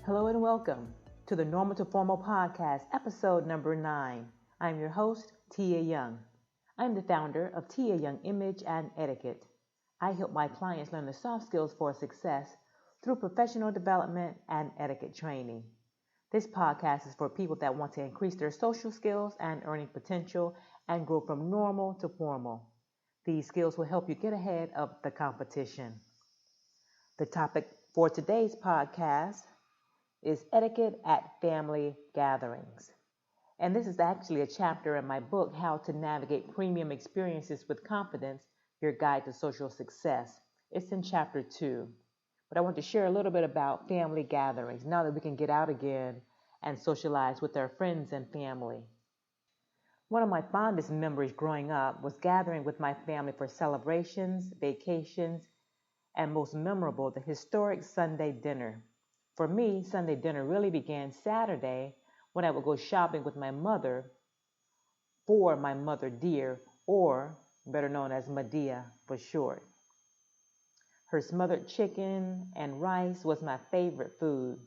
Hello and welcome to the Normal to Formal podcast, episode number 9. I'm your host, Tia Young. I'm the founder of Tia Young Image and Etiquette. I help my clients learn the soft skills for success through professional development and etiquette training. This podcast is for people that want to increase their social skills and earning potential and grow from normal to formal. These skills will help you get ahead of the competition. The topic for today's podcast is etiquette at family gatherings. And this is actually a chapter in my book, How to Navigate Premium Experiences with Confidence, Your Guide to Social Success. It's in chapter 2. But I want to share a little bit about family gatherings now that we can get out again and socialize with our friends and family. One of my fondest memories growing up was gathering with my family for celebrations, vacations, and most memorable, the historic Sunday dinner. For me, Sunday dinner really began Saturday when I would go shopping with my mother for my mother dear, or better known as Medea for short. Her smothered chicken and rice was my favorite food,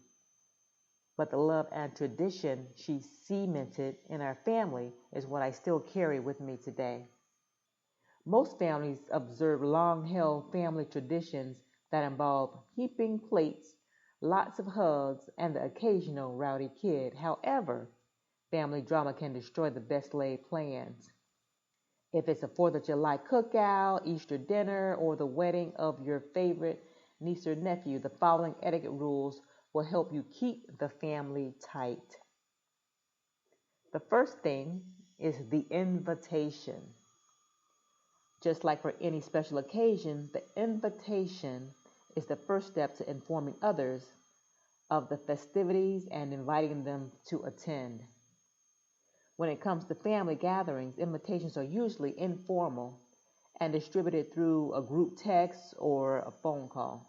but the love and tradition she cemented in our family is what I still carry with me today. Most families observe long-held family traditions that involve heaping plates, lots of hugs, and the occasional rowdy kid. However, family drama can destroy the best laid plans. If it's a 4th of July cookout, Easter dinner, or the wedding of your favorite niece or nephew, the following etiquette rules will help you keep the family tight. The first thing is the invitation. Just like for any special occasion, the invitation is the first step to informing others of the festivities and inviting them to attend. When it comes to family gatherings, invitations are usually informal and distributed through a group text or a phone call.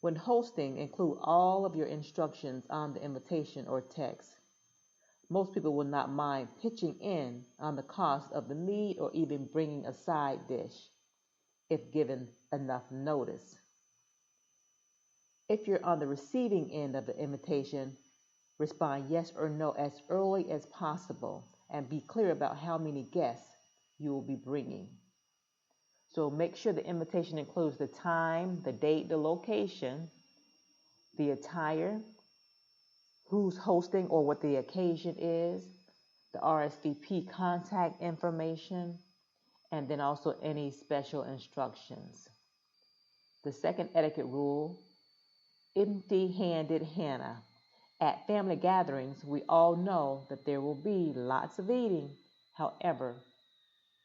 When hosting, include all of your instructions on the invitation or text. Most people will not mind pitching in on the cost of the meat or even bringing a side dish if given enough notice. If you're on the receiving end of the invitation, respond yes or no as early as possible and be clear about how many guests you will be bringing. So make sure the invitation includes the time, the date, the location, the attire, who's hosting or what the occasion is, the RSVP contact information, and then also any special instructions. The second etiquette rule, empty-handed Hannah. At family gatherings, we all know that there will be lots of eating. However,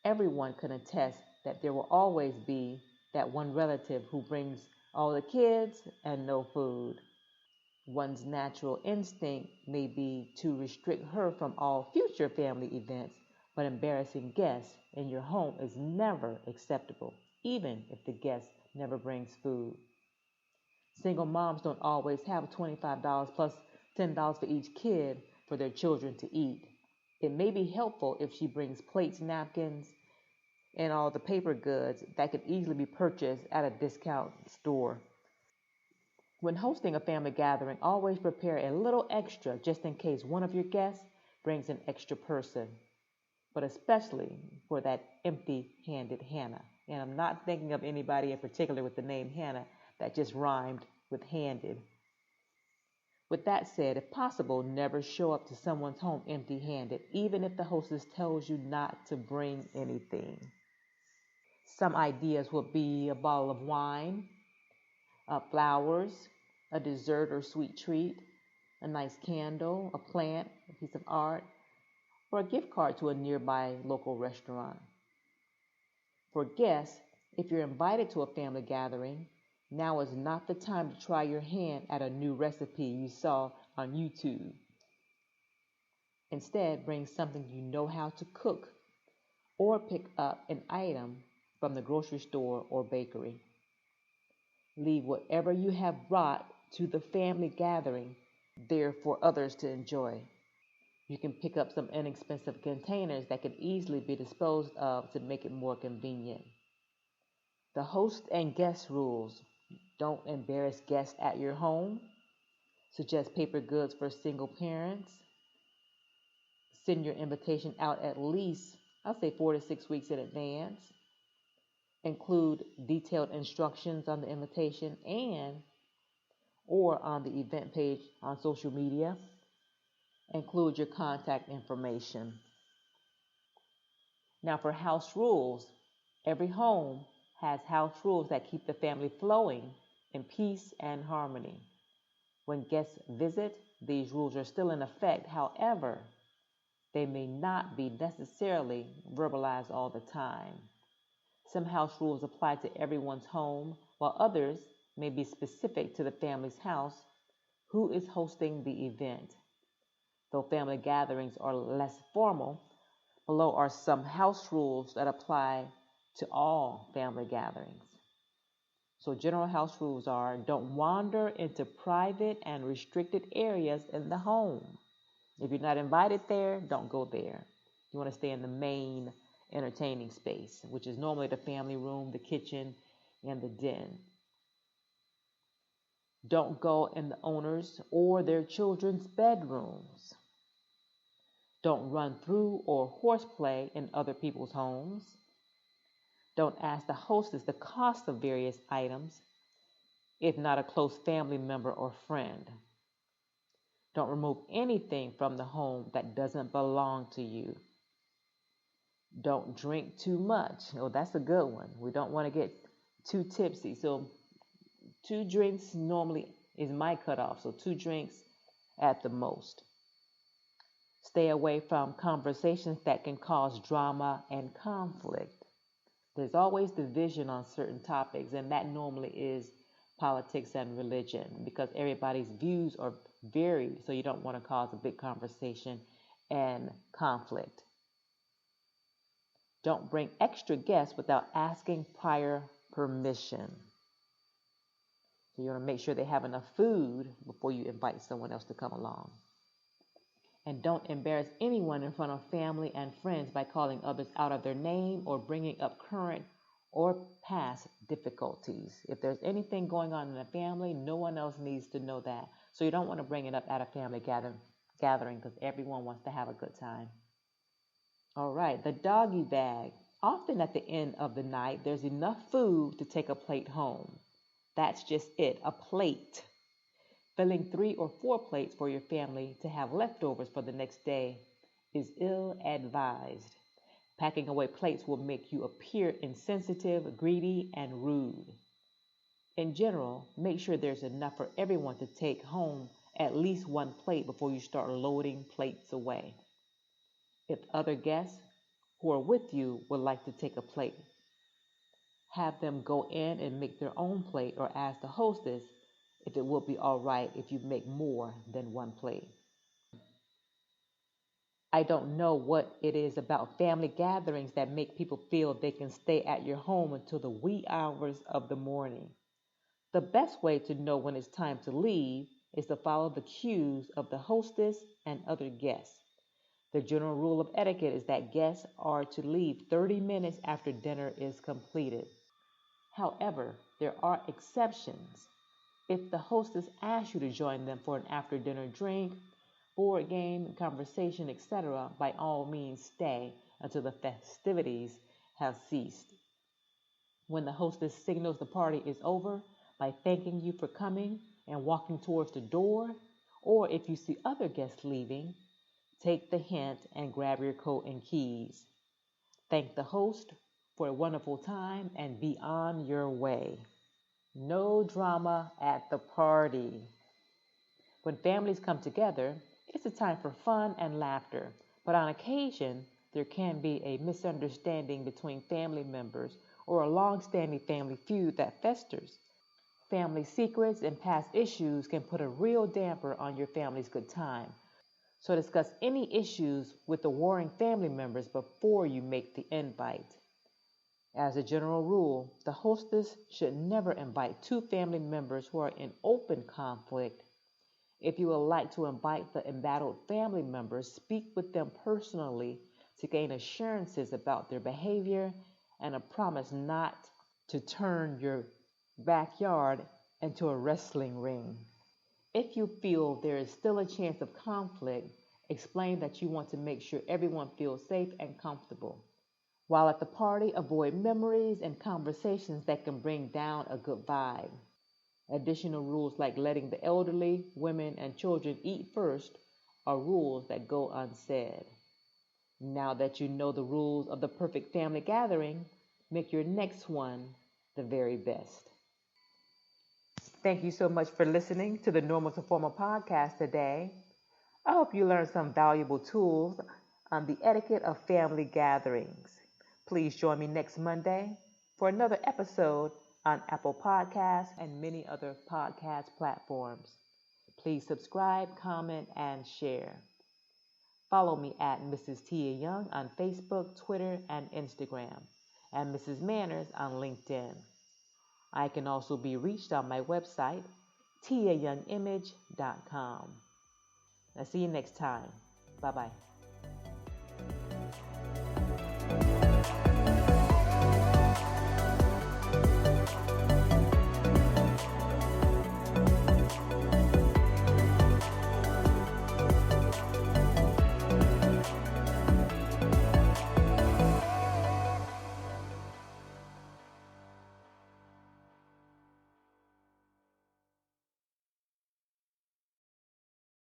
everyone can attest that there will always be that one relative who brings all the kids and no food. One's natural instinct may be to restrict her from all future family events, but embarrassing guests in your home is never acceptable, even if the guest never brings food. Single moms don't always have $25 plus $10 for each kid for their children to eat. It may be helpful if she brings plates, napkins, and all the paper goods that could easily be purchased at a discount store. When hosting a family gathering, always prepare a little extra just in case one of your guests brings an extra person, but especially for that empty-handed Hannah. And I'm not thinking of anybody in particular with the name Hannah that just rhymed with handed. With that said, if possible, never show up to someone's home empty-handed, even if the hostess tells you not to bring anything. Some ideas would be a bottle of wine, flowers, a dessert or sweet treat, a nice candle, a plant, a piece of art, or a gift card to a nearby local restaurant. For guests, if you're invited to a family gathering, now is not the time to try your hand at a new recipe you saw on YouTube. Instead, bring something you know how to cook or pick up an item from the grocery store or bakery. Leave whatever you have brought to the family gathering there for others to enjoy. You can pick up some inexpensive containers that can easily be disposed of to make it more convenient. The host and guest rules. Don't embarrass guests at your home. Suggest paper goods for single parents. Send your invitation out at least, I'll say 4 to 6 weeks in advance. Include detailed instructions on the invitation and or on the event page on social media. Include your contact information. Now for house rules, every home has house rules that keep the family flowing in peace and harmony. When guests visit, these rules are still in effect. However, they may not be necessarily verbalized all the time. Some house rules apply to everyone's home, while others may be specific to the family's house who is hosting the event. Though family gatherings are less formal, below are some house rules that apply to all family gatherings. So general house rules are: don't wander into private and restricted areas in the home. If you're not invited there, don't go there. You want to stay in the main entertaining space, which is normally the family room, the kitchen, and the den. Don't go in the owners' or their children's bedrooms. Don't run through or horseplay in other people's homes. Don't ask the hostess the cost of various items, if not a close family member or friend. Don't remove anything from the home that doesn't belong to you. Don't drink too much. Oh, that's a good one. We don't want to get too tipsy. So 2 drinks normally is my cutoff. So 2 drinks at the most. Stay away from conversations that can cause drama and conflict. There's always division on certain topics, and that normally is politics and religion because everybody's views are varied, so you don't want to cause a big conversation and conflict. Don't bring extra guests without asking prior permission. So you want to make sure they have enough food before you invite someone else to come along. And don't embarrass anyone in front of family and friends by calling others out of their name or bringing up current or past difficulties. If there's anything going on in the family, no one else needs to know that. So you don't want to bring it up at a family gathering because everyone wants to have a good time. All right, the doggy bag. Often at the end of the night, there's enough food to take a plate home. That's just it, a plate. Filling 3 or 4 plates for your family to have leftovers for the next day is ill-advised. Packing away plates will make you appear insensitive, greedy, and rude. In general, make sure there's enough for everyone to take home at least 1 plate before you start loading plates away. If other guests who are with you would like to take a plate, have them go in and make their own plate or ask the hostess if it will be all right if you make more than 1 plate. I don't know what it is about family gatherings that make people feel they can stay at your home until the wee hours of the morning. The best way to know when it's time to leave is to follow the cues of the hostess and other guests. The general rule of etiquette is that guests are to leave 30 minutes after dinner is completed. However, there are exceptions. If the hostess asks you to join them for an after-dinner drink, board game, conversation, etc., by all means stay until the festivities have ceased. When the hostess signals the party is over by thanking you for coming and walking towards the door, or if you see other guests leaving, take the hint and grab your coat and keys. Thank the host for a wonderful time and be on your way. No drama at the party. When families come together, it's a time for fun and laughter, but on occasion, there can be a misunderstanding between family members or a long-standing family feud that festers. Family secrets and past issues can put a real damper on your family's good time. So discuss any issues with the warring family members before you make the invite. As a general rule, the hostess should never invite 2 family members who are in open conflict. If you would like to invite the embattled family members, speak with them personally to gain assurances about their behavior and a promise not to turn your backyard into a wrestling ring. If you feel there is still a chance of conflict, explain that you want to make sure everyone feels safe and comfortable. While at the party, avoid memories and conversations that can bring down a good vibe. Additional rules like letting the elderly, women, and children eat first are rules that go unsaid. Now that you know the rules of the perfect family gathering, make your next one the very best. Thank you so much for listening to the Normal to Formal podcast today. I hope you learned some valuable tools on the etiquette of family gatherings. Please join me next Monday for another episode on Apple Podcasts and many other podcast platforms. Please subscribe, comment, and share. Follow me at Mrs. Tia Young on Facebook, Twitter, and Instagram, and Mrs. Manners on LinkedIn. I can also be reached on my website, tiayoungimage.com. I'll see you next time. Bye-bye.